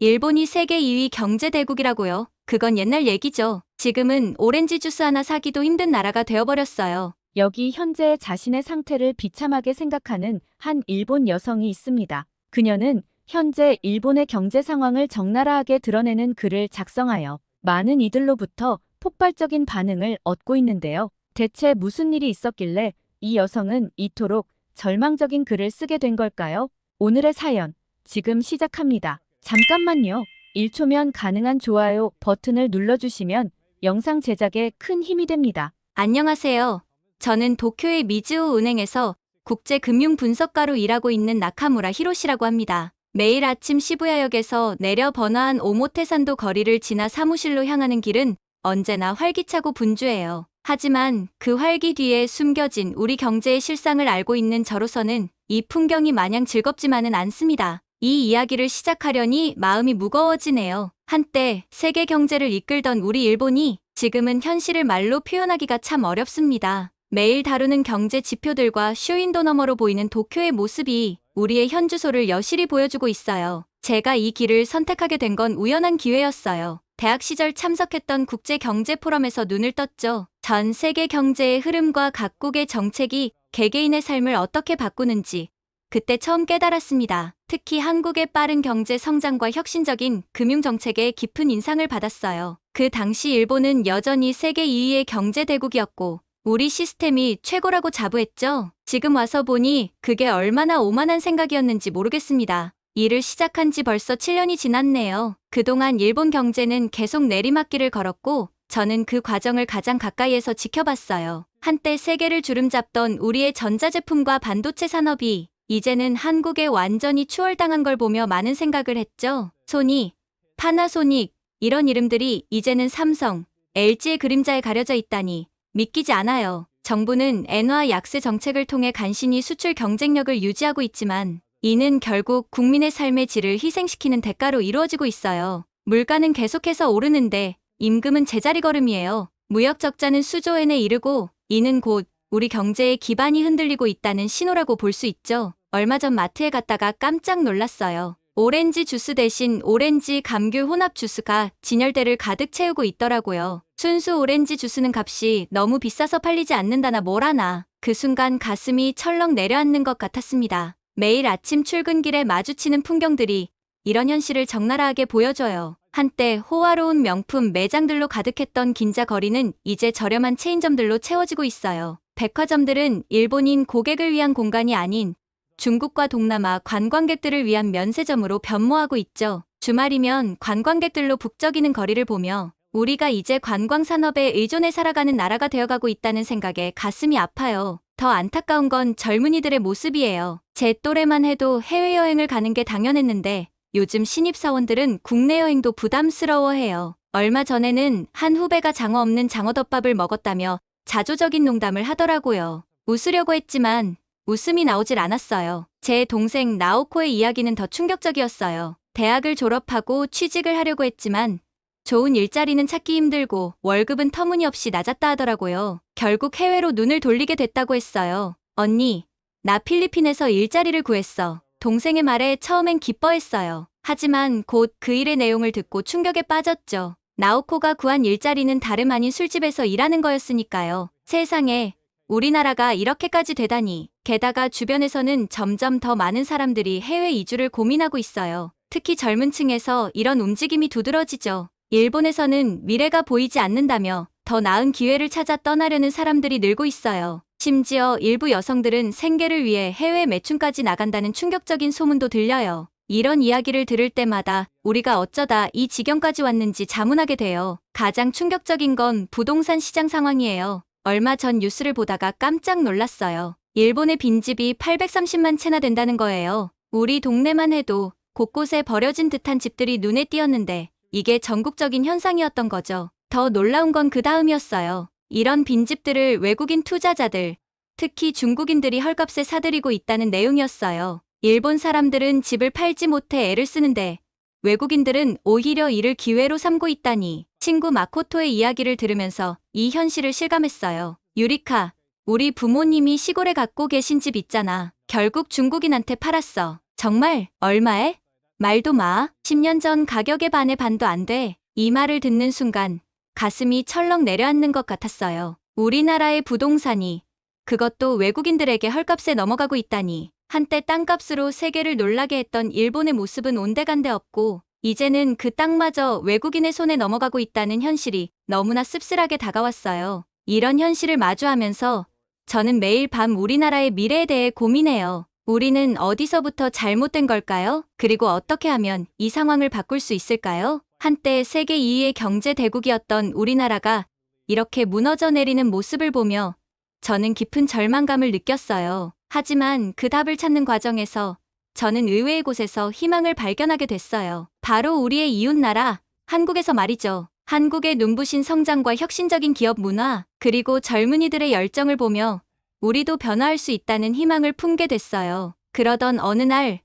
일본이 세계 2위 경제대국이라고요. 그건 옛날 얘기죠. 지금은 오렌지 주스 하나 사기도 힘든 나라가 되어버렸어요. 여기 현재 자신의 상태를 비참하게 생각하는 한 일본 여성이 있습니다. 그녀는 현재 일본의 경제 상황을 적나라하게 드러내는 글을 작성하여 많은 이들로부터 폭발적인 반응을 얻고 있는데요. 대체 무슨 일이 있었길래 이 여성은 이토록 절망적인 글을 쓰게 된 걸까요? 오늘의 사연, 지금 시작합니다. 잠깐만요. 1초면 가능한 좋아요 버튼을 눌러주시면 영상 제작에 큰 힘이 됩니다. 안녕하세요. 저는 도쿄의 미즈호 은행에서 국제금융분석가로 일하고 있는 나카무라 히로시라고 합니다. 매일 아침 시부야역에서 내려 번화한 오모테산도 거리를 지나 사무실로 향하는 길은 언제나 활기차고 분주해요. 하지만 그 활기 뒤에 숨겨진 우리 경제의 실상을 알고 있는 저로서는 이 풍경이 마냥 즐겁지만은 않습니다. 이 이야기를 시작하려니 마음이 무거워지네요. 한때 세계 경제를 이끌던 우리 일본이 지금은 현실을 말로 표현하기가 참 어렵습니다. 매일 다루는 경제 지표들과 쇼윈도 너머로 보이는 도쿄의 모습이 우리의 현주소를 여실히 보여주고 있어요. 제가 이 길을 선택하게 된 건 우연한 기회였어요. 대학 시절 참석했던 국제경제포럼에서 눈을 떴죠. 전 세계 경제의 흐름과 각국의 정책이 개개인의 삶을 어떻게 바꾸는지 그때 처음 깨달았습니다. 특히 한국의 빠른 경제 성장과 혁신적인 금융정책에 깊은 인상을 받았어요. 그 당시 일본은 여전히 세계 2위의 경제대국이었고 우리 시스템이 최고라고 자부했죠. 지금 와서 보니 그게 얼마나 오만한 생각이었는지 모르겠습니다. 일을 시작한 지 벌써 7년이 지났네요. 그동안 일본 경제는 계속 내리막길을 걸었고 저는 그 과정을 가장 가까이에서 지켜봤어요. 한때 세계를 주름잡던 우리의 전자제품과 반도체 산업이 이제는 한국에 완전히 추월당한 걸 보며 많은 생각을 했죠. 소니, 파나소닉 이런 이름들이 이제는 삼성, LG의 그림자에 가려져 있다니 믿기지 않아요. 정부는 엔화 약세 정책을 통해 간신히 수출 경쟁력을 유지하고 있지만 이는 결국 국민의 삶의 질을 희생시키는 대가로 이루어지고 있어요. 물가는 계속해서 오르는데 임금은 제자리 걸음이에요. 무역 적자는 수조엔에 이르고 이는 곧 우리 경제의 기반이 흔들리고 있다는 신호라고 볼 수 있죠. 얼마 전 마트에 갔다가 깜짝 놀랐어요. 오렌지 주스 대신 오렌지 감귤 혼합 주스가 진열대를 가득 채우고 있더라고요. 순수 오렌지 주스는 값이 너무 비싸서 팔리지 않는다나 뭐라나. 그 순간 가슴이 철렁 내려앉는 것 같았습니다. 매일 아침 출근길에 마주치는 풍경들이 이런 현실을 적나라하게 보여줘요. 한때 호화로운 명품 매장들로 가득했던 긴자 거리는 이제 저렴한 체인점들로 채워지고 있어요. 백화점들은 일본인 고객을 위한 공간이 아닌 중국과 동남아 관광객들을 위한 면세점으로 변모하고 있죠. 주말이면 관광객들로 북적이는 거리를 보며 우리가 이제 관광산업에 의존해 살아가는 나라가 되어가고 있다는 생각에 가슴이 아파요. 더 안타까운 건 젊은이들의 모습이에요. 제 또래만 해도 해외여행을 가는 게 당연했는데 요즘 신입사원들은 국내 여행도 부담스러워해요. 얼마 전에는 한 후배가 장어 없는 장어덮밥을 먹었다며 자조적인 농담을 하더라고요. 웃으려고 했지만 웃음이 나오질 않았어요. 제 동생 나오코의 이야기는 더 충격적이었어요. 대학을 졸업하고 취직을 하려고 했지만 좋은 일자리는 찾기 힘들고 월급은 터무니없이 낮았다 하더라고요. 결국 해외로 눈을 돌리게 됐다고 했어요. 언니, 나 필리핀에서 일자리를 구했어. 동생의 말에 처음엔 기뻐했어요. 하지만 곧 그 일의 내용을 듣고 충격에 빠졌죠. 나오코가 구한 일자리는 다름 아닌 술집에서 일하는 거였으니까요. 세상에, 우리나라가 이렇게까지 되다니. 게다가 주변에서는 점점 더 많은 사람들이 해외 이주를 고민하고 있어요. 특히 젊은 층에서 이런 움직임이 두드러지죠. 일본에서는 미래가 보이지 않는다며 더 나은 기회를 찾아 떠나려는 사람들이 늘고 있어요. 심지어 일부 여성들은 생계를 위해 해외 매춘까지 나간다는 충격적인 소문도 들려요. 이런 이야기를 들을 때마다 우리가 어쩌다 이 지경까지 왔는지 자문하게 돼요. 가장 충격적인 건 부동산 시장 상황이에요. 얼마 전 뉴스를 보다가 깜짝 놀랐어요. 일본의 빈집이 830만 채나 된다는 거예요. 우리 동네만 해도 곳곳에 버려진 듯한 집들이 눈에 띄었는데 이게 전국적인 현상이었던 거죠. 더 놀라운 건 그 다음이었어요. 이런 빈집들을 외국인 투자자들, 특히 중국인들이 헐값에 사들이고 있다는 내용이었어요. 일본 사람들은 집을 팔지 못해 애를 쓰는데 외국인들은 오히려 이를 기회로 삼고 있다니. 친구 마코토의 이야기를 들으면서 이 현실을 실감했어요. 유리카, 우리 부모님이 시골에 갖고 계신 집 있잖아. 결국 중국인한테 팔았어. 정말? 얼마에? 말도 마. 10년 전 가격의 반의 반도 안 돼. 이 말을 듣는 순간 가슴이 철렁 내려앉는 것 같았어요. 우리나라의 부동산이 그것도 외국인들에게 헐값에 넘어가고 있다니. 한때 땅값으로 세계를 놀라게 했던 일본의 모습은 온데간데 없고 이제는 그 땅마저 외국인의 손에 넘어가고 있다는 현실이 너무나 씁쓸하게 다가왔어요. 이런 현실을 마주하면서 저는 매일 밤 우리나라의 미래에 대해 고민해요. 우리는 어디서부터 잘못된 걸까요? 그리고 어떻게 하면 이 상황을 바꿀 수 있을까요? 한때 세계 2위의 경제 대국이었던 우리나라가 이렇게 무너져 내리는 모습을 보며 저는 깊은 절망감을 느꼈어요. 하지만 그 답을 찾는 과정에서 저는 의외의 곳에서 희망을 발견하게 됐어요. 바로 우리의 이웃나라, 한국에서 말이죠. 한국의 눈부신 성장과 혁신적인 기업 문화, 그리고 젊은이들의 열정을 보며 우리도 변화할 수 있다는 희망을 품게 됐어요. 그러던 어느 날,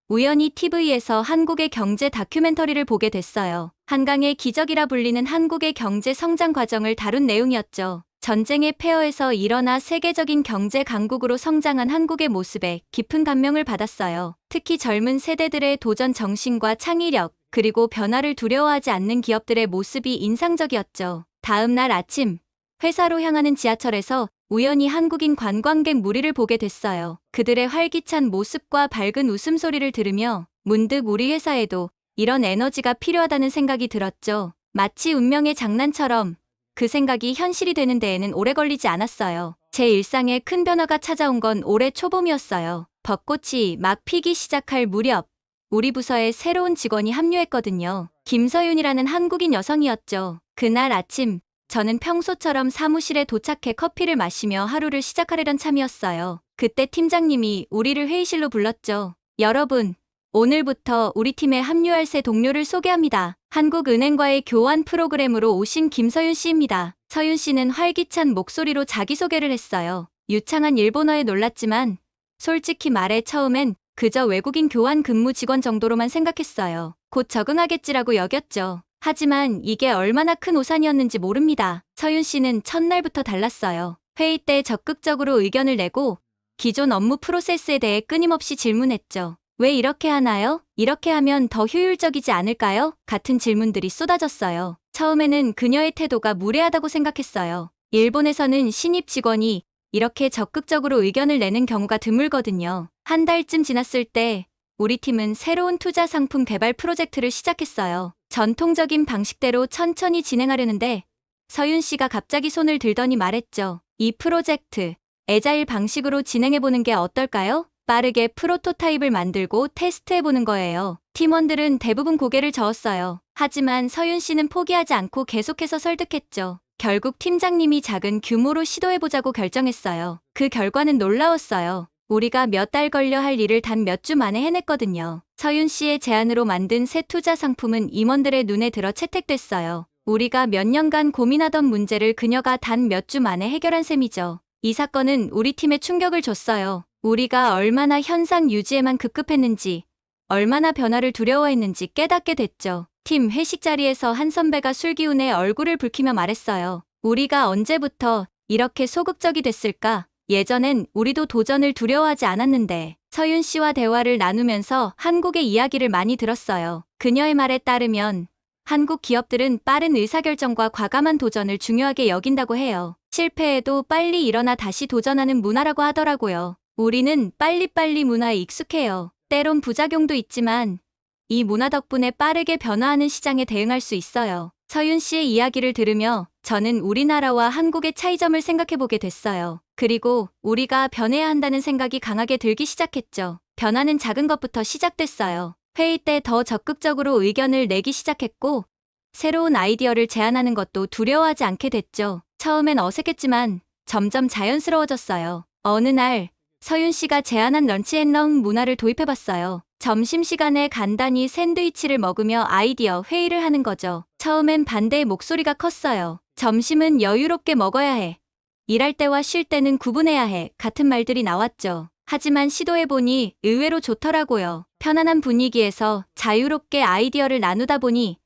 우연히 TV에서 한국의 경제 다큐멘터리를 보게 됐어요. 한강의 기적이라 불리는 한국의 경제 성장 과정을 다룬 내용이었죠. 전쟁의 폐허에서 일어나 세계적인 경제 강국으로 성장한 한국의 모습에 깊은 감명을 받았어요. 특히 젊은 세대들의 도전 정신과 창의력, 그리고 변화를 두려워하지 않는 기업들의 모습이 인상적이었죠. 다음 날 아침, 회사로 향하는 지하철에서 우연히 한국인 관광객 무리를 보게 됐어요. 그들의 활기찬 모습과 밝은 웃음소리를 들으며 문득 우리 회사에도 이런 에너지가 필요하다는 생각이 들었죠. 마치 운명의 장난처럼 그 생각이 현실이 되는 데에는 오래 걸리지 않았어요. 제 일상에 큰 변화가 찾아온 건 올해 초봄이었어요. 벚꽃이 막 피기 시작할 무렵, 우리 부서에 새로운 직원이 합류했거든요. 김서윤이라는 한국인 여성이었죠. 그날 아침, 저는 평소처럼 사무실에 도착해 커피를 마시며 하루를 시작하려던 참이었어요. 그때 팀장님이 우리를 회의실로 불렀죠. 여러분, 오늘부터 우리 팀에 합류할 새 동료를 소개합니다. 한국은행과의 교환 프로그램으로 오신 김서윤 씨입니다. 서윤 씨는 활기찬 목소리로 자기소개를 했어요. 유창한 일본어에 놀랐지만 솔직히 말해 처음엔 그저 외국인 교환 근무 직원 정도로만 생각했어요. 곧 적응하겠지라고 여겼죠. 하지만 이게 얼마나 큰 오산이었는지 모릅니다. 서윤 씨는 첫날부터 달랐어요. 회의 때 적극적으로 의견을 내고 기존 업무 프로세스에 대해 끊임없이 질문했죠. 왜 이렇게 하나요? 이렇게 하면 더 효율적이지 않을까요? 같은 질문들이 쏟아졌어요. 처음에는 그녀의 태도가 무례하다고 생각했어요. 일본에서는 신입 직원이 이렇게 적극적으로 의견을 내는 경우가 드물거든요. 한 달쯤 지났을 때 우리 팀은 새로운 투자 상품 개발 프로젝트를 시작했어요. 전통적인 방식대로 천천히 진행하려는데 서윤 씨가 갑자기 손을 들더니 말했죠. 이 프로젝트, 애자일 방식으로 진행해보는 게 어떨까요? 빠르게 프로토타입을 만들고 테스트해보는 거예요. 팀원들은 대부분 고개를 저었어요. 하지만 서윤 씨는 포기하지 않고 계속해서 설득했죠. 결국 팀장님이 작은 규모로 시도해보자고 결정했어요. 그 결과는 놀라웠어요. 우리가 몇 달 걸려 할 일을 단 몇 주 만에 해냈거든요. 서윤 씨의 제안으로 만든 새 투자 상품은 임원들의 눈에 들어 채택됐어요. 우리가 몇 년간 고민하던 문제를 그녀가 단 몇 주 만에 해결한 셈이죠. 이 사건은 우리 팀에 충격을 줬어요. 우리가 얼마나 현상 유지에만 급급했는지, 얼마나 변화를 두려워했는지 깨닫게 됐죠. 팀 회식 자리에서 한 선배가 술기운에 얼굴을 붉히며 말했어요. 우리가 언제부터 이렇게 소극적이 됐을까? 예전엔 우리도 도전을 두려워하지 않았는데. 서윤 씨와 대화를 나누면서 한국의 이야기를 많이 들었어요. 그녀의 말에 따르면 한국 기업들은 빠른 의사결정과 과감한 도전을 중요하게 여긴다고 해요. 실패해도 빨리 일어나 다시 도전하는 문화라고 하더라고요. 우리는 빨리빨리 문화에 익숙해요. 때론 부작용도 있지만 이 문화 덕분에 빠르게 변화하는 시장에 대응할 수 있어요. 서윤 씨의 이야기를 들으며 저는 우리나라와 한국의 차이점을 생각해보게 됐어요. 그리고 우리가 변해야 한다는 생각이 강하게 들기 시작했죠. 변화는 작은 것부터 시작됐어요. 회의 때 더 적극적으로 의견을 내기 시작했고 새로운 아이디어를 제안하는 것도 두려워하지 않게 됐죠. 처음엔 어색했지만 점점 자연스러워졌어요. 어느 날 서윤 씨가 제안한 런치앤런 문화를 도입해봤어요. 점심시간에 간단히 샌드위치를 먹으며 아이디어 회의를 하는 거죠. 처음엔 반대의 목소리가 컸어요. 점심은 여유롭게 먹어야 해. 일할 때와 쉴 때는 구분해야 해. 같은 말들이 나왔죠. 하지만 시도해보니 의외로 좋더라고요. 편안한 분위기에서 자유롭게 아이디어를 나누다 보니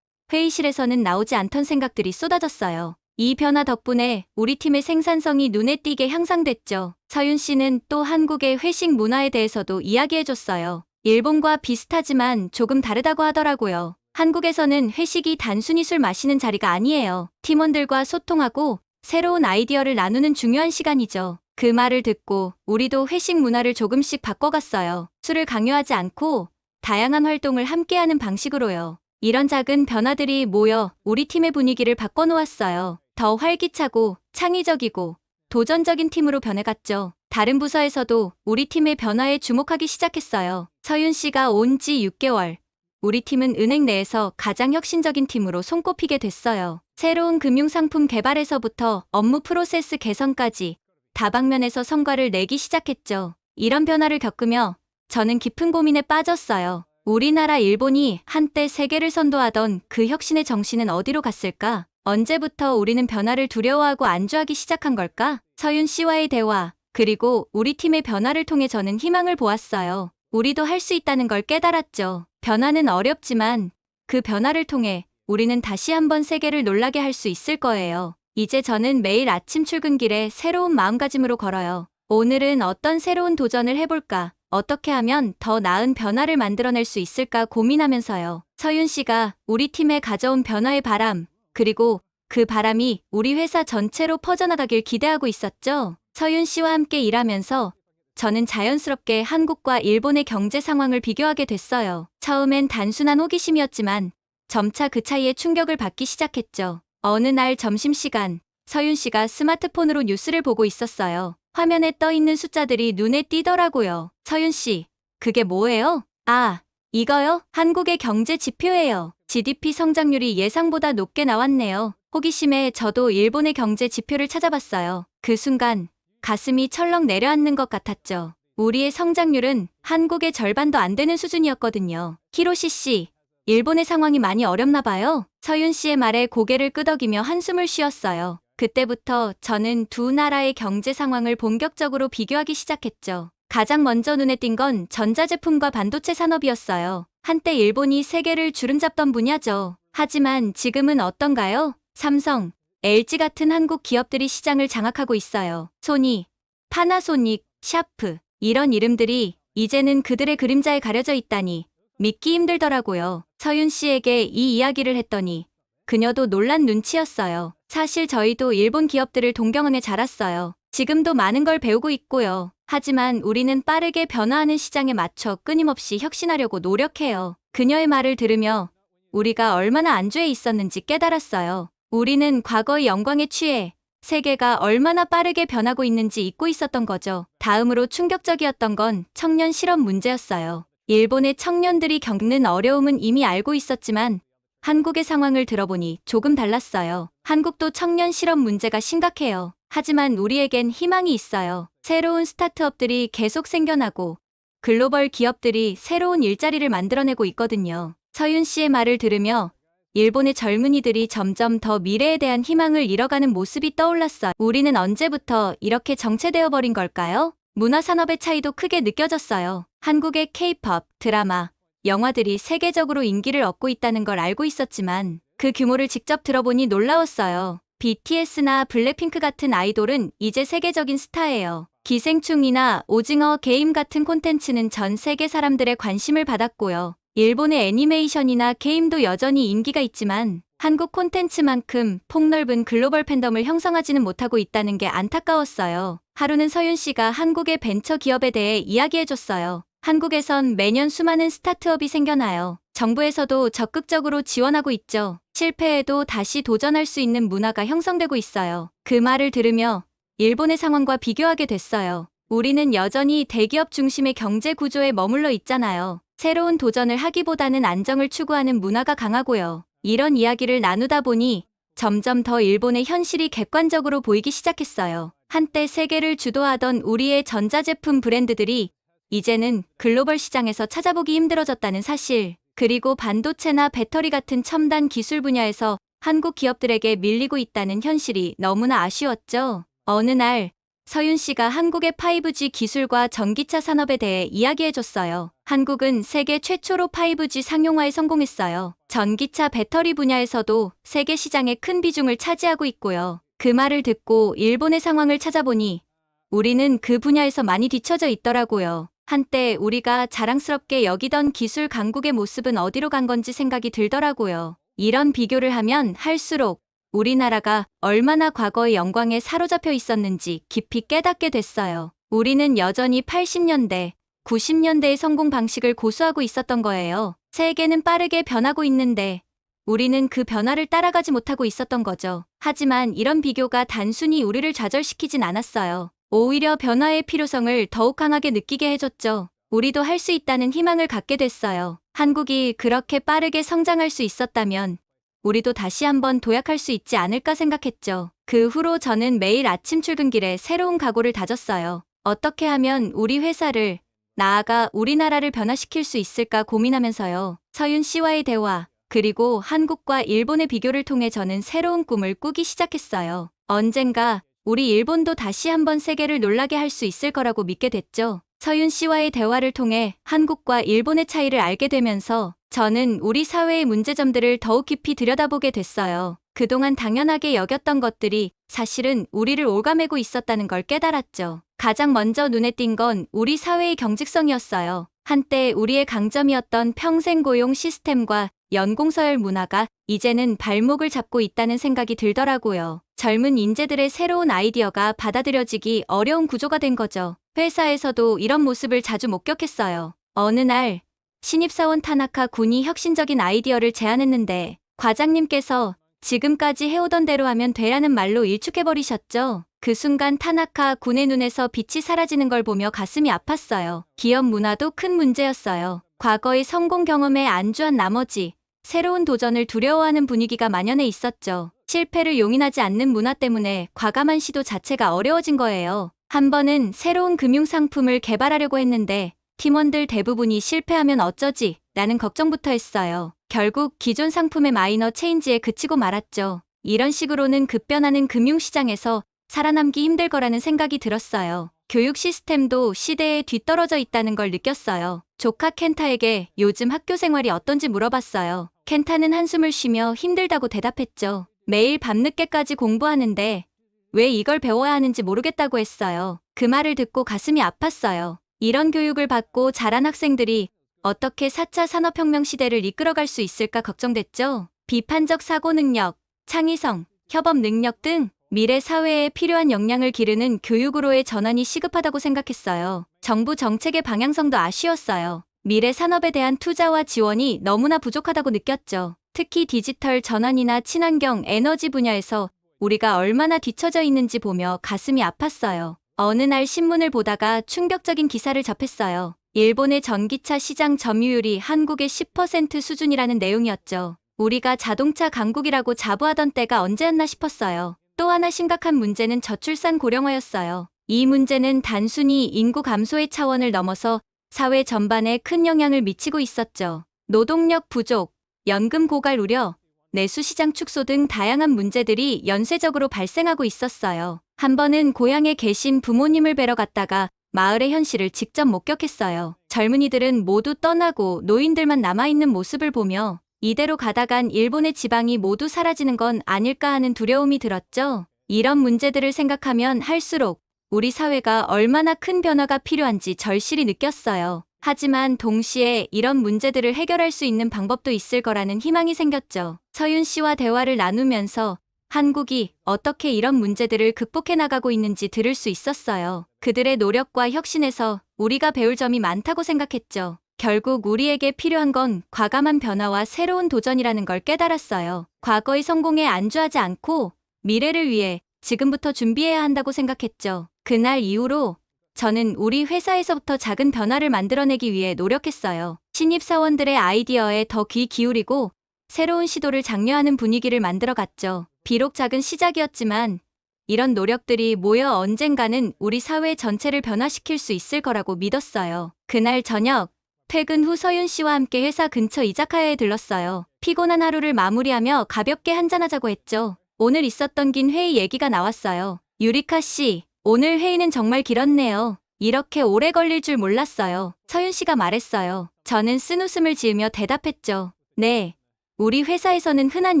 회의실에서는 나오지 않던 생각들이 쏟아졌어요. 이 변화 덕분에 우리 팀의 생산성이 눈에 띄게 향상됐죠. 서윤 씨는 또 한국의 회식 문화에 대해서도 이야기해줬어요. 일본과 비슷하지만 조금 다르다고 하더라고요. 한국에서는 회식이 단순히 술 마시는 자리가 아니에요. 팀원들과 소통하고 새로운 아이디어를 나누는 중요한 시간이죠. 그 말을 듣고 우리도 회식 문화를 조금씩 바꿔갔어요. 술을 강요하지 않고 다양한 활동을 함께하는 방식으로요. 이런 작은 변화들이 모여 우리 팀의 분위기를 바꿔놓았어요. 더 활기차고 창의적이고 도전적인 팀으로 변해갔죠. 다른 부서에서도 우리 팀의 변화에 주목하기 시작했어요. 서윤 씨가 온 지 6개월. 우리 팀은 은행 내에서 가장 혁신적인 팀으로 손꼽히게 됐어요. 새로운 금융상품 개발에서부터 업무 프로세스 개선까지 다방면에서 성과를 내기 시작했죠. 이런 변화를 겪으며 저는 깊은 고민에 빠졌어요. 우리나라 일본이 한때 세계를 선도하던 그 혁신의 정신은 어디로 갔을까? 언제부터 우리는 변화를 두려워하고 안주하기 시작한 걸까? 서윤 씨와의 대화, 그리고 우리 팀의 변화를 통해 저는 희망을 보았어요. 우리도 할 수 있다는 걸 깨달았죠. 변화는 어렵지만 그 변화를 통해 우리는 다시 한번 세계를 놀라게 할 수 있을 거예요. 이제 저는 매일 아침 출근길에 새로운 마음가짐으로 걸어요. 오늘은 어떤 새로운 도전을 해볼까? 어떻게 하면 더 나은 변화를 만들어낼 수 있을까 고민하면서요. 서윤 씨가 우리 팀에 가져온 변화의 바람, 그리고 그 바람이 우리 회사 전체로 퍼져나가길 기대하고 있었죠. 서윤 씨와 함께 일하면서 저는 자연스럽게 한국과 일본의 경제 상황을 비교하게 됐어요. 처음엔 단순한 호기심이었지만 점차 그 차이에 충격을 받기 시작했죠. 어느 날 점심시간, 서윤 씨가 스마트폰으로 뉴스를 보고 있었어요. 화면에 떠 있는 숫자들이 눈에 띄더라고요. 서윤 씨, 그게 뭐예요? 아, 이거요? 한국의 경제 지표예요. GDP 성장률이 예상보다 높게 나왔네요. 호기심에 저도 일본의 경제 지표를 찾아봤어요. 그 순간 가슴이 철렁 내려앉는 것 같았죠. 우리의 성장률은 한국의 절반도 안 되는 수준이었거든요. 히로시 씨, 일본의 상황이 많이 어렵나 봐요. 서윤 씨의 말에 고개를 끄덕이며 한숨을 쉬었어요. 그때부터 저는 두 나라의 경제 상황을 본격적으로 비교하기 시작했죠. 가장 먼저 눈에 띈 건 전자제품과 반도체 산업이었어요. 한때 일본이 세계를 주름잡던 분야죠. 하지만 지금은 어떤가요? 삼성, LG 같은 한국 기업들이 시장을 장악하고 있어요. 소니, 파나소닉, 샤프, 이런 이름들이 이제는 그들의 그림자에 가려져 있다니 믿기 힘들더라고요. 서윤 씨에게 이 이야기를 했더니 그녀도 놀란 눈치였어요. 사실 저희도 일본 기업들을 동경하며 자랐어요. 지금도 많은 걸 배우고 있고요. 하지만 우리는 빠르게 변화하는 시장에 맞춰 끊임없이 혁신하려고 노력해요. 그녀의 말을 들으며 우리가 얼마나 안주해 있었는지 깨달았어요. 우리는 과거의 영광에 취해 세계가 얼마나 빠르게 변하고 있는지 잊고 있었던 거죠. 다음으로 충격적이었던 건 청년 실업 문제였어요. 일본의 청년들이 겪는 어려움은 이미 알고 있었지만 한국의 상황을 들어보니 조금 달랐어요. 한국도 청년 실업 문제가 심각해요. 하지만 우리에겐 희망이 있어요. 새로운 스타트업들이 계속 생겨나고 글로벌 기업들이 새로운 일자리를 만들어내고 있거든요. 서윤 씨의 말을 들으며 일본의 젊은이들이 점점 더 미래에 대한 희망을 잃어가는 모습이 떠올랐어요. 우리는 언제부터 이렇게 정체되어 버린 걸까요? 문화산업의 차이도 크게 느껴졌어요. 한국의 K-pop, 드라마, 영화들이 세계적으로 인기를 얻고 있다는 걸 알고 있었지만 그 규모를 직접 들어보니 놀라웠어요. BTS나 블랙핑크 같은 아이돌은 이제 세계적인 스타예요. 기생충이나 오징어 게임 같은 콘텐츠는 전 세계 사람들의 관심을 받았고요. 일본의 애니메이션이나 게임도 여전히 인기가 있지만 한국 콘텐츠만큼 폭넓은 글로벌 팬덤을 형성하지는 못하고 있다는 게 안타까웠어요. 하루는 서윤 씨가 한국의 벤처 기업에 대해 이야기해줬어요. 한국에선 매년 수많은 스타트업이 생겨나요. 정부에서도 적극적으로 지원하고 있죠. 실패해도 다시 도전할 수 있는 문화가 형성되고 있어요. 그 말을 들으며 일본의 상황과 비교하게 됐어요. 우리는 여전히 대기업 중심의 경제 구조에 머물러 있잖아요. 새로운 도전을 하기보다는 안정을 추구하는 문화가 강하고요. 이런 이야기를 나누다 보니 점점 더 일본의 현실이 객관적으로 보이기 시작했어요. 한때 세계를 주도하던 우리의 전자제품 브랜드들이 이제는 글로벌 시장에서 찾아보기 힘들어졌다는 사실, 그리고 반도체나 배터리 같은 첨단 기술 분야에서 한국 기업들에게 밀리고 있다는 현실이 너무나 아쉬웠죠. 어느 날 서윤 씨가 한국의 5G 기술과 전기차 산업에 대해 이야기해줬어요. 한국은 세계 최초로 5G 상용화에 성공했어요. 전기차 배터리 분야에서도 세계 시장의 큰 비중을 차지하고 있고요. 그 말을 듣고 일본의 상황을 찾아보니 우리는 그 분야에서 많이 뒤처져 있더라고요. 한때 우리가 자랑스럽게 여기던 기술 강국의 모습은 어디로 간 건지 생각이 들더라고요. 이런 비교를 하면 할수록 우리나라가 얼마나 과거의 영광에 사로잡혀 있었는지 깊이 깨닫게 됐어요. 우리는 여전히 80년대, 90년대의 성공 방식을 고수하고 있었던 거예요. 세계는 빠르게 변하고 있는데 우리는 그 변화를 따라가지 못하고 있었던 거죠. 하지만 이런 비교가 단순히 우리를 좌절시키진 않았어요. 오히려 변화의 필요성을 더욱 강하게 느끼게 해줬죠. 우리도 할 수 있다는 희망을 갖게 됐어요. 한국이 그렇게 빠르게 성장할 수 있었다면 우리도 다시 한번 도약할 수 있지 않을까 생각했죠. 그 후로 저는 매일 아침 출근길에 새로운 각오를 다졌어요. 어떻게 하면 우리 회사를, 나아가 우리나라를 변화시킬 수 있을까 고민하면서요. 서윤 씨와의 대화, 그리고 한국과 일본의 비교를 통해 저는 새로운 꿈을 꾸기 시작했어요. 언젠가 우리 일본도 다시 한번 세계를 놀라게 할 수 있을 거라고 믿게 됐죠. 서윤 씨와의 대화를 통해 한국과 일본의 차이를 알게 되면서 저는 우리 사회의 문제점들을 더욱 깊이 들여다보게 됐어요. 그동안 당연하게 여겼던 것들이 사실은 우리를 옭아매고 있었다는 걸 깨달았죠. 가장 먼저 눈에 띈 건 우리 사회의 경직성이었어요. 한때 우리의 강점이었던 평생 고용 시스템과 연공서열 문화가 이제는 발목을 잡고 있다는 생각이 들더라고요. 젊은 인재들의 새로운 아이디어가 받아들여지기 어려운 구조가 된 거죠. 회사에서도 이런 모습을 자주 목격했어요. 어느 날 신입사원 타나카 군이 혁신적인 아이디어를 제안했는데 과장님께서 지금까지 해오던 대로 하면 되라는 말로 일축해버리셨죠. 그 순간 타나카 군의 눈에서 빛이 사라지는 걸 보며 가슴이 아팠어요. 기업 문화도 큰 문제였어요. 과거의 성공 경험에 안주한 나머지 새로운 도전을 두려워하는 분위기가 만연해 있었죠. 실패를 용인하지 않는 문화 때문에 과감한 시도 자체가 어려워진 거예요. 한 번은 새로운 금융상품을 개발하려고 했는데 팀원들 대부분이 실패하면 어쩌지? 라는 걱정부터 했어요. 결국 기존 상품의 마이너 체인지에 그치고 말았죠. 이런 식으로는 급변하는 금융시장에서 살아남기 힘들 거라는 생각이 들었어요. 교육 시스템도 시대에 뒤떨어져 있다는 걸 느꼈어요. 조카 켄타에게 요즘 학교 생활이 어떤지 물어봤어요. 켄타는 한숨을 쉬며 힘들다고 대답했죠. 매일 밤늦게까지 공부하는데 왜 이걸 배워야 하는지 모르겠다고 했어요. 그 말을 듣고 가슴이 아팠어요. 이런 교육을 받고 자란 학생들이 어떻게 4차 산업혁명 시대를 이끌어갈 수 있을까 걱정됐죠. 비판적 사고 능력, 창의성, 협업 능력 등 미래 사회에 필요한 역량을 기르는 교육으로의 전환이 시급하다고 생각했어요. 정부 정책의 방향성도 아쉬웠어요. 미래 산업에 대한 투자와 지원이 너무나 부족하다고 느꼈죠. 특히 디지털 전환이나 친환경 에너지 분야에서 우리가 얼마나 뒤처져 있는지 보며 가슴이 아팠어요. 어느 날 신문을 보다가 충격적인 기사를 접했어요. 일본의 전기차 시장 점유율이 한국의 10% 수준이라는 내용이었죠. 우리가 자동차 강국이라고 자부하던 때가 언제였나 싶었어요. 또 하나 심각한 문제는 저출산 고령화였어요. 이 문제는 단순히 인구 감소의 차원을 넘어서 사회 전반에 큰 영향을 미치고 있었죠. 노동력 부족, 연금 고갈 우려, 내수시장 축소 등 다양한 문제들이 연쇄적으로 발생하고 있었어요. 한 번은 고향에 계신 부모님을 뵈러 갔다가 마을의 현실을 직접 목격했어요. 젊은이들은 모두 떠나고 노인들만 남아있는 모습을 보며 이대로 가다간 일본의 지방이 모두 사라지는 건 아닐까 하는 두려움이 들었죠. 이런 문제들을 생각하면 할수록 우리 사회가 얼마나 큰 변화가 필요한지 절실히 느꼈어요. 하지만 동시에 이런 문제들을 해결할 수 있는 방법도 있을 거라는 희망이 생겼죠. 서윤 씨와 대화를 나누면서 한국이 어떻게 이런 문제들을 극복해 나가고 있는지 들을 수 있었어요. 그들의 노력과 혁신에서 우리가 배울 점이 많다고 생각했죠. 결국 우리에게 필요한 건 과감한 변화와 새로운 도전이라는 걸 깨달았어요. 과거의 성공에 안주하지 않고 미래를 위해 지금부터 준비해야 한다고 생각했죠. 그날 이후로 저는 우리 회사에서부터 작은 변화를 만들어내기 위해 노력했어요. 신입사원들의 아이디어에 더 귀 기울이고 새로운 시도를 장려하는 분위기를 만들어갔죠. 비록 작은 시작이었지만 이런 노력들이 모여 언젠가는 우리 사회 전체를 변화시킬 수 있을 거라고 믿었어요. 그날 저녁, 퇴근 후 서윤 씨와 함께 회사 근처 이자카야에 들렀어요. 피곤한 하루를 마무리하며 가볍게 한잔하자고 했죠. 오늘 있었던 긴 회의 얘기가 나왔어요. 유리카 씨, 오늘 회의는 정말 길었네요. 이렇게 오래 걸릴 줄 몰랐어요. 서윤 씨가 말했어요. 저는 쓴웃음을 지으며 대답했죠. 네, 우리 회사에서는 흔한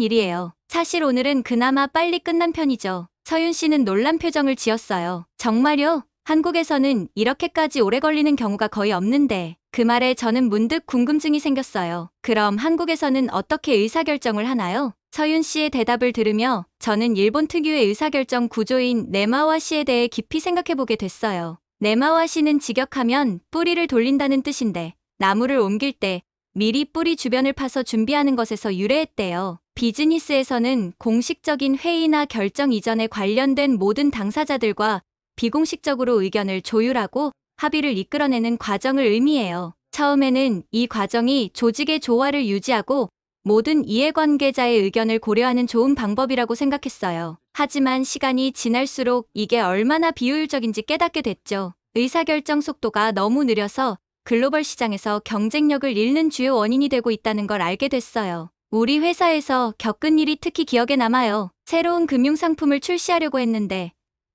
일이에요. 사실 오늘은 그나마 빨리 끝난 편이죠. 서윤 씨는 놀란 표정을 지었어요. 정말요? 한국에서는 이렇게까지 오래 걸리는 경우가 거의 없는데 그 말에 저는 문득 궁금증이 생겼어요. 그럼 한국에서는 어떻게 의사결정을 하나요? 서윤 씨의 대답을 들으며 저는 일본 특유의 의사결정 구조인 네마와시에 대해 깊이 생각해보게 됐어요. 네마와시는 직역하면 뿌리를 돌린다는 뜻인데 나무를 옮길 때 미리 뿌리 주변을 파서 준비하는 것에서 유래했대요. 비즈니스에서는 공식적인 회의나 결정 이전에 관련된 모든 당사자들과 비공식적으로 의견을 조율하고 합의를 이끌어내는 과정을 의미해요. 처음에는 이 과정이 조직의 조화를 유지하고 모든 이해관계자의 의견을 고려하는 좋은 방법이라고 생각했어요. 하지만 시간이 지날수록 이게 얼마나 비효율적인지 깨닫게 됐죠. 의사결정 속도가 너무 느려서 글로벌 시장에서 경쟁력을 잃는 주요 원인이 되고 있다는 걸 알게 됐어요. 우리 회사에서 겪은 일이 특히 기억에 남아요. 새로운 금융상품을 출시하려고 했는데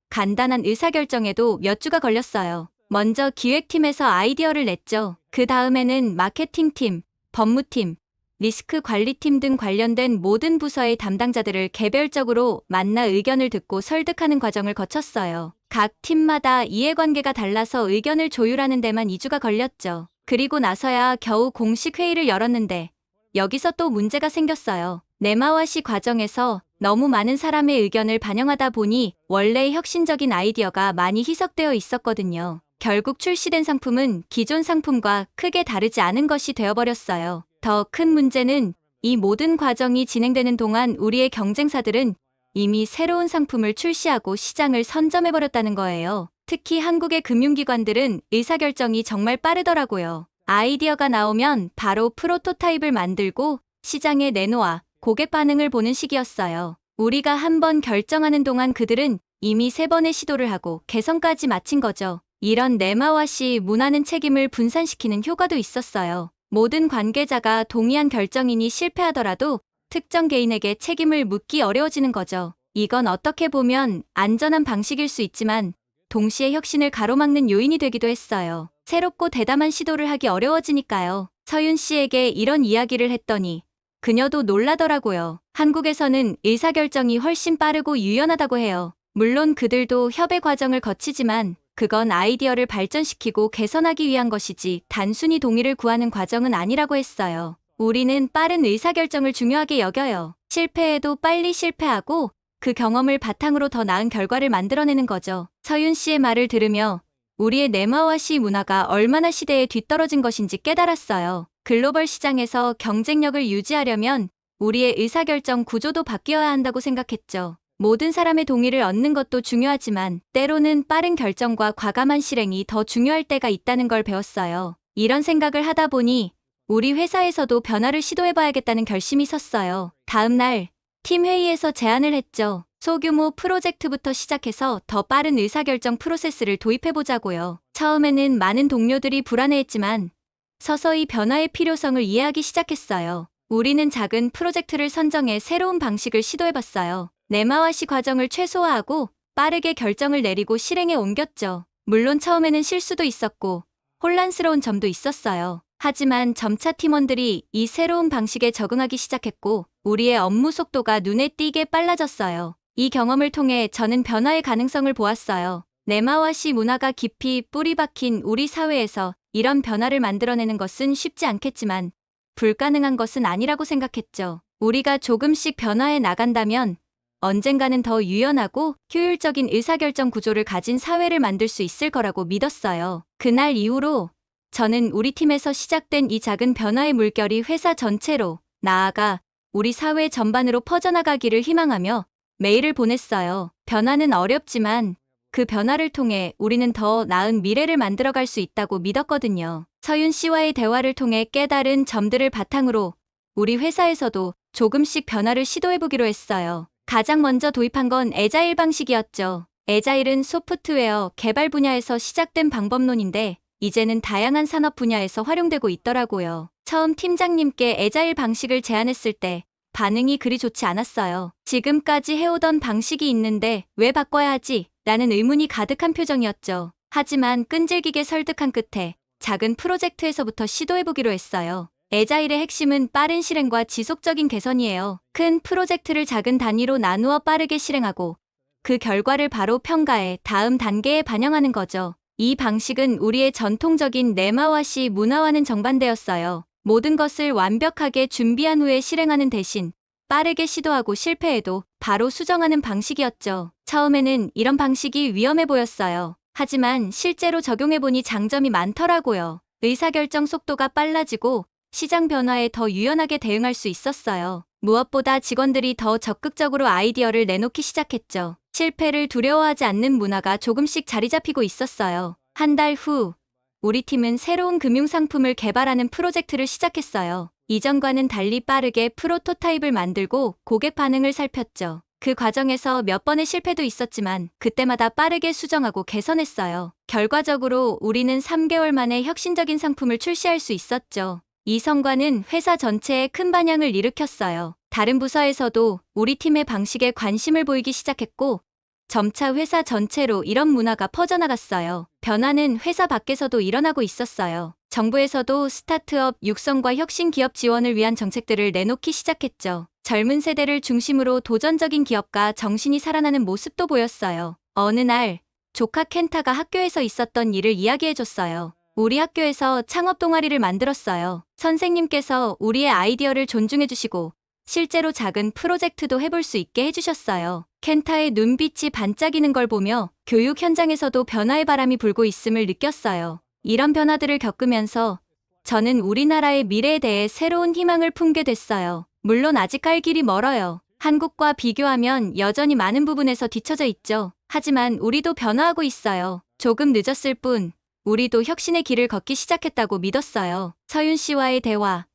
간단한 의사결정에도 몇 주가 걸렸어요. 먼저 기획팀에서 아이디어를 냈죠. 그 다음에는 마케팅팀, 법무팀, 리스크 관리팀 등 관련된 모든 부서의 담당자들을 개별적으로 만나 의견을 듣고 설득하는 과정을 거쳤어요. 각 팀마다 이해관계가 달라서 의견을 조율하는 데만 2주가 걸렸죠. 그리고 나서야 겨우 공식 회의를 열었는데 여기서 또 문제가 생겼어요. 네마와시 과정에서 너무 많은 사람의 의견을 반영하다 보니 원래 혁신적인 아이디어가 많이 희석되어 있었거든요. 결국 출시된 상품은 기존 상품과 크게 다르지 않은 것이 되어버렸어요. 더 큰 문제는 이 모든 과정이 진행되는 동안 우리의 경쟁사들은 이미 새로운 상품을 출시하고 시장을 선점해버렸다는 거예요. 특히 한국의 금융기관들은 의사결정이 정말 빠르더라고요. 아이디어가 나오면 바로 프로토타입을 만들고 시장에 내놓아 고객 반응을 보는 시기였어요. 우리가 한번 결정하는 동안 그들은 이미 3번의 시도를 하고 개선까지 마친 거죠. 이런 네마와시 문화는 책임을 분산시키는 효과도 있었어요. 모든 관계자가 동의한 결정이니 실패하더라도 특정 개인에게 책임을 묻기 어려워지는 거죠. 이건 어떻게 보면 안전한 방식일 수 있지만 동시에 혁신을 가로막는 요인이 되기도 했어요. 새롭고 대담한 시도를 하기 어려워지니까요. 서윤 씨에게 이런 이야기를 했더니 그녀도 놀라더라고요. 한국에서는 의사결정이 훨씬 빠르고 유연하다고 해요. 물론 그들도 협의 과정을 거치지만 그건 아이디어를 발전시키고 개선하기 위한 것이지 단순히 동의를 구하는 과정은 아니라고 했어요. 우리는 빠른 의사결정을 중요하게 여겨요. 실패해도 빨리 실패하고 그 경험을 바탕으로 더 나은 결과를 만들어내는 거죠. 서윤 씨의 말을 들으며 우리의 네마와시 문화가 얼마나 시대에 뒤떨어진 것인지 깨달았어요. 글로벌 시장에서 경쟁력을 유지하려면 우리의 의사결정 구조도 바뀌어야 한다고 생각했죠. 모든 사람의 동의를 얻는 것도 중요하지만 때로는 빠른 결정과 과감한 실행이 더 중요할 때가 있다는 걸 배웠어요. 이런 생각을 하다 보니 우리 회사에서도 변화를 시도해봐야겠다는 결심이 섰어요. 다음 날 팀 회의에서 제안을 했죠. 소규모 프로젝트부터 시작해서 더 빠른 의사결정 프로세스를 도입해보자고요. 처음에는 많은 동료들이 불안해했지만 서서히 변화의 필요성을 이해하기 시작했어요. 우리는 작은 프로젝트를 선정해 새로운 방식을 시도해봤어요. 네마와시 과정을 최소화하고 빠르게 결정을 내리고 실행에 옮겼죠. 물론 처음에는 실수도 있었고 혼란스러운 점도 있었어요. 하지만 점차 팀원들이 이 새로운 방식에 적응하기 시작했고 우리의 업무 속도가 눈에 띄게 빨라졌어요. 이 경험을 통해 저는 변화의 가능성을 보았어요. 네마와시 문화가 깊이 뿌리 박힌 우리 사회에서 이런 변화를 만들어내는 것은 쉽지 않겠지만 불가능한 것은 아니라고 생각했죠. 우리가 조금씩 변화해 나간다면 언젠가는 더 유연하고 효율적인 의사결정 구조를 가진 사회를 만들 수 있을 거라고 믿었어요. 그날 이후로 저는 우리 팀에서 시작된 이 작은 변화의 물결이 회사 전체로 나아가 우리 사회 전반으로 퍼져나가기를 희망하며 메일을 보냈어요. 변화는 어렵지만 그 변화를 통해 우리는 더 나은 미래를 만들어갈 수 있다고 믿었거든요. 서윤 씨와의 대화를 통해 깨달은 점들을 바탕으로 우리 회사에서도 조금씩 변화를 시도해보기로 했어요. 가장 먼저 도입한 건 애자일 방식이었죠. 애자일은 소프트웨어 개발 분야에서 시작된 방법론인데 이제는 다양한 산업 분야에서 활용되고 있더라고요. 처음 팀장님께 애자일 방식을 제안했을 때 반응이 그리 좋지 않았어요. 지금까지 해오던 방식이 있는데 왜 바꿔야 하지? 라는 의문이 가득한 표정이었죠. 하지만 끈질기게 설득한 끝에 작은 프로젝트에서부터 시도해보기로 했어요. 애자일의 핵심은 빠른 실행과 지속적인 개선이에요. 큰 프로젝트를 작은 단위로 나누어 빠르게 실행하고 그 결과를 바로 평가해 다음 단계에 반영하는 거죠. 이 방식은 우리의 전통적인 네마와시 문화와는 정반대였어요. 모든 것을 완벽하게 준비한 후에 실행하는 대신 빠르게 시도하고 실패해도 바로 수정하는 방식이었죠. 처음에는 이런 방식이 위험해 보였어요. 하지만 실제로 적용해보니 장점이 많더라고요. 의사결정 속도가 빨라지고 시장 변화에 더 유연하게 대응할 수 있었어요. 무엇보다 직원들이 더 적극적으로 아이디어를 내놓기 시작했죠. 실패를 두려워하지 않는 문화가 조금씩 자리 잡히고 있었어요. 한 달 후, 우리 팀은 새로운 금융상품을 개발하는 프로젝트를 시작했어요. 이전과는 달리 빠르게 프로토타입을 만들고 고객 반응을 살폈죠. 그 과정에서 몇 번의 실패도 있었지만 그때마다 빠르게 수정하고 개선했어요. 결과적으로 우리는 3개월 만에 혁신적인 상품을 출시할 수 있었죠. 이 성과는 회사 전체에 큰 반향을 일으켰어요. 다른 부서에서도 우리 팀의 방식에 관심을 보이기 시작했고 점차 회사 전체로 이런 문화가 퍼져나갔어요. 변화는 회사 밖에서도 일어나고 있었어요. 정부에서도 스타트업 육성과 혁신 기업 지원을 위한 정책들을 내놓기 시작했죠. 젊은 세대를 중심으로 도전적인 기업가 정신이 살아나는 모습도 보였어요. 어느 날 조카 켄타가 학교에서 있었던 일을 이야기해줬어요. 우리 학교에서 창업 동아리를 만들었어요. 선생님께서 우리의 아이디어를 존중해주시고 실제로 작은 프로젝트도 해볼 수 있게 해주셨어요. 켄타의 눈빛이 반짝이는 걸 보며 교육 현장에서도 변화의 바람이 불고 있음을 느꼈어요. 이런 변화들을 겪으면서 저는 우리나라의 미래에 대해 새로운 희망을 품게 됐어요. 물론 아직 갈 길이 멀어요. 한국과 비교하면 여전히 많은 부분에서 뒤처져 있죠. 하지만 우리도 변화하고 있어요. 조금 늦었을 뿐 우리도 혁신의 길을 걷기 시작했다고 믿었어요. 서윤 씨와의 대화,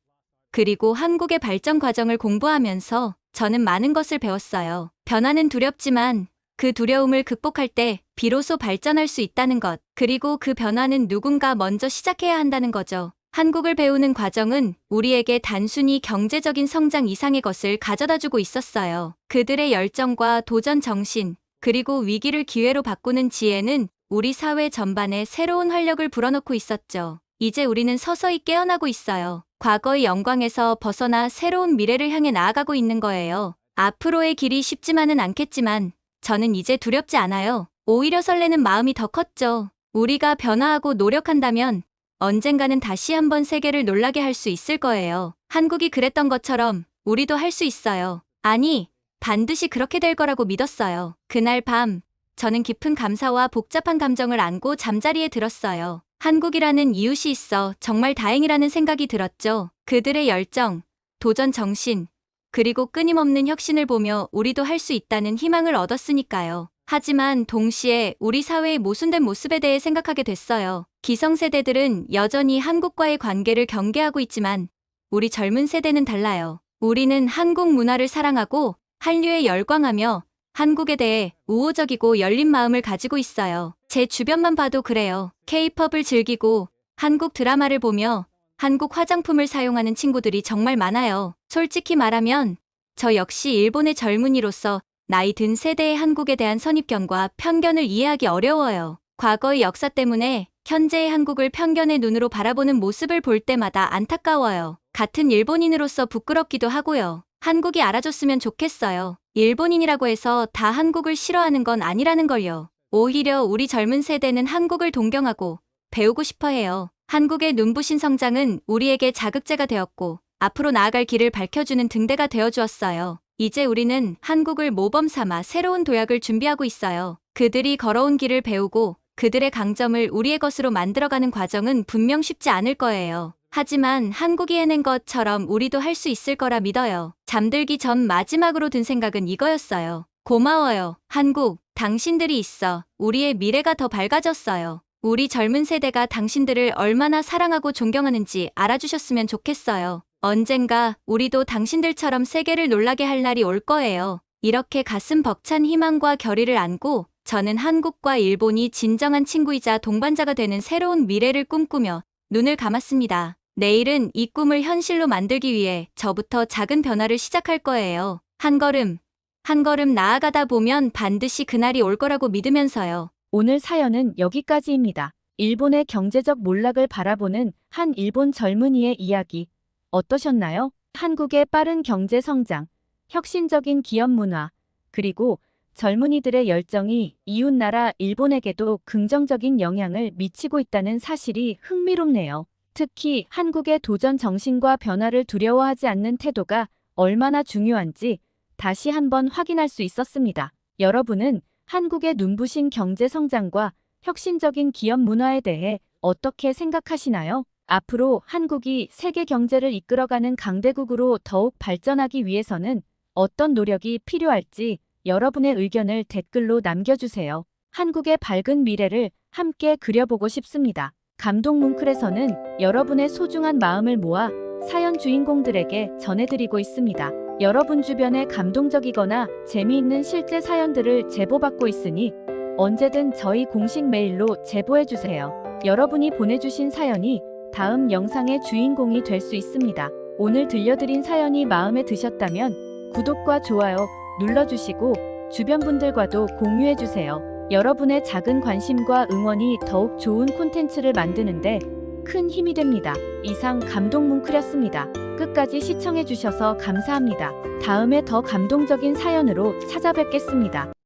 그리고 한국의 발전 과정을 공부하면서 저는 많은 것을 배웠어요. 변화는 두렵지만 그 두려움을 극복할 때 비로소 발전할 수 있다는 것, 그리고 그 변화는 누군가 먼저 시작해야 한다는 거죠. 한국을 배우는 과정은 우리에게 단순히 경제적인 성장 이상의 것을 가져다주고 있었어요. 그들의 열정과 도전 정신, 그리고 위기를 기회로 바꾸는 지혜는 우리 사회 전반에 새로운 활력을 불어넣고 있었죠. 이제 우리는 서서히 깨어나고 있어요. 과거의 영광에서 벗어나 새로운 미래를 향해 나아가고 있는 거예요. 앞으로의 길이 쉽지만은 않겠지만 저는 이제 두렵지 않아요. 오히려 설레는 마음이 더 컸죠. 우리가 변화하고 노력한다면 언젠가는 다시 한번 세계를 놀라게 할 수 있을 거예요. 한국이 그랬던 것처럼 우리도 할 수 있어요. 아니, 반드시 그렇게 될 거라고 믿었어요. 그날 밤, 저는 깊은 감사와 복잡한 감정을 안고 잠자리에 들었어요. 한국이라는 이웃이 있어 정말 다행이라는 생각이 들었죠. 그들의 열정, 도전 정신, 그리고 끊임없는 혁신을 보며 우리도 할 수 있다는 희망을 얻었으니까요. 하지만 동시에 우리 사회의 모순된 모습에 대해 생각하게 됐어요. 기성세대들은 여전히 한국과의 관계를 경계하고 있지만 우리 젊은 세대는 달라요. 우리는 한국 문화를 사랑하고 한류에 열광하며 한국에 대해 우호적이고 열린 마음을 가지고 있어요. 제 주변만 봐도 그래요. K-팝을 즐기고 한국 드라마를 보며 한국 화장품을 사용하는 친구들이 정말 많아요. 솔직히 말하면 저 역시 일본의 젊은이로서 나이 든 세대의 한국에 대한 선입견과 편견을 이해하기 어려워요. 과거의 역사 때문에 현재의 한국을 편견의 눈으로 바라보는 모습을 볼 때마다 안타까워요. 같은 일본인으로서 부끄럽기도 하고요. 한국이 알아줬으면 좋겠어요. 일본인이라고 해서 다 한국을 싫어하는 건 아니라는 걸요. 오히려 우리 젊은 세대는 한국을 동경하고 배우고 싶어 해요. 한국의 눈부신 성장은 우리에게 자극제가 되었고 앞으로 나아갈 길을 밝혀주는 등대가 되어주었어요. 이제 우리는 한국을 모범 삼아 새로운 도약을 준비하고 있어요. 그들이 걸어온 길을 배우고 그들의 강점을 우리의 것으로 만들어가는 과정은 분명 쉽지 않을 거예요. 하지만 한국이 해낸 것처럼 우리도 할 수 있을 거라 믿어요. 잠들기 전 마지막으로 든 생각은 이거였어요. 고마워요, 한국. 당신들이 있어 우리의 미래가 더 밝아졌어요. 우리 젊은 세대가 당신들을 얼마나 사랑하고 존경하는지 알아주셨으면 좋겠어요. 언젠가 우리도 당신들처럼 세계를 놀라게 할 날이 올 거예요. 이렇게 가슴 벅찬 희망과 결의를 안고 저는 한국과 일본이 진정한 친구이자 동반자가 되는 새로운 미래를 꿈꾸며 눈을 감았습니다. 내일은 이 꿈을 현실로 만들기 위해 저부터 작은 변화를 시작할 거예요. 한 걸음, 한 걸음 나아가다 보면 반드시 그날이 올 거라고 믿으면서요. 오늘 사연은 여기까지입니다. 일본의 경제적 몰락을 바라보는 한 일본 젊은이의 이야기 어떠셨나요? 한국의 빠른 경제 성장, 혁신적인 기업 문화, 그리고 젊은이들의 열정이 이웃나라 일본에게도 긍정적인 영향을 미치고 있다는 사실이 흥미롭네요. 특히 한국의 도전 정신과 변화를 두려워하지 않는 태도가 얼마나 중요한지 다시 한번 확인할 수 있었습니다. 여러분은 한국의 눈부신 경제 성장과 혁신적인 기업 문화에 대해 어떻게 생각하시나요? 앞으로 한국이 세계 경제를 이끌어가는 강대국으로 더욱 발전하기 위해서는 어떤 노력이 필요할지 여러분의 의견을 댓글로 남겨주세요. 한국의 밝은 미래를 함께 그려보고 싶습니다. 감동 뭉클에서는 여러분의 소중한 마음을 모아 사연 주인공들에게 전해드리고 있습니다. 여러분 주변에 감동적이거나 재미있는 실제 사연들을 제보받고 있으니 언제든 저희 공식 메일로 제보해주세요. 여러분이 보내주신 사연이 다음 영상의 주인공이 될 수 있습니다. 오늘 들려드린 사연이 마음에 드셨다면 구독과 좋아요 눌러주시고 주변 분들과도 공유해주세요. 여러분의 작은 관심과 응원이 더욱 좋은 콘텐츠를 만드는데 큰 힘이 됩니다. 이상 감동 뭉클이었습니다. 끝까지 시청해주셔서 감사합니다. 다음에 더 감동적인 사연으로 찾아뵙겠습니다.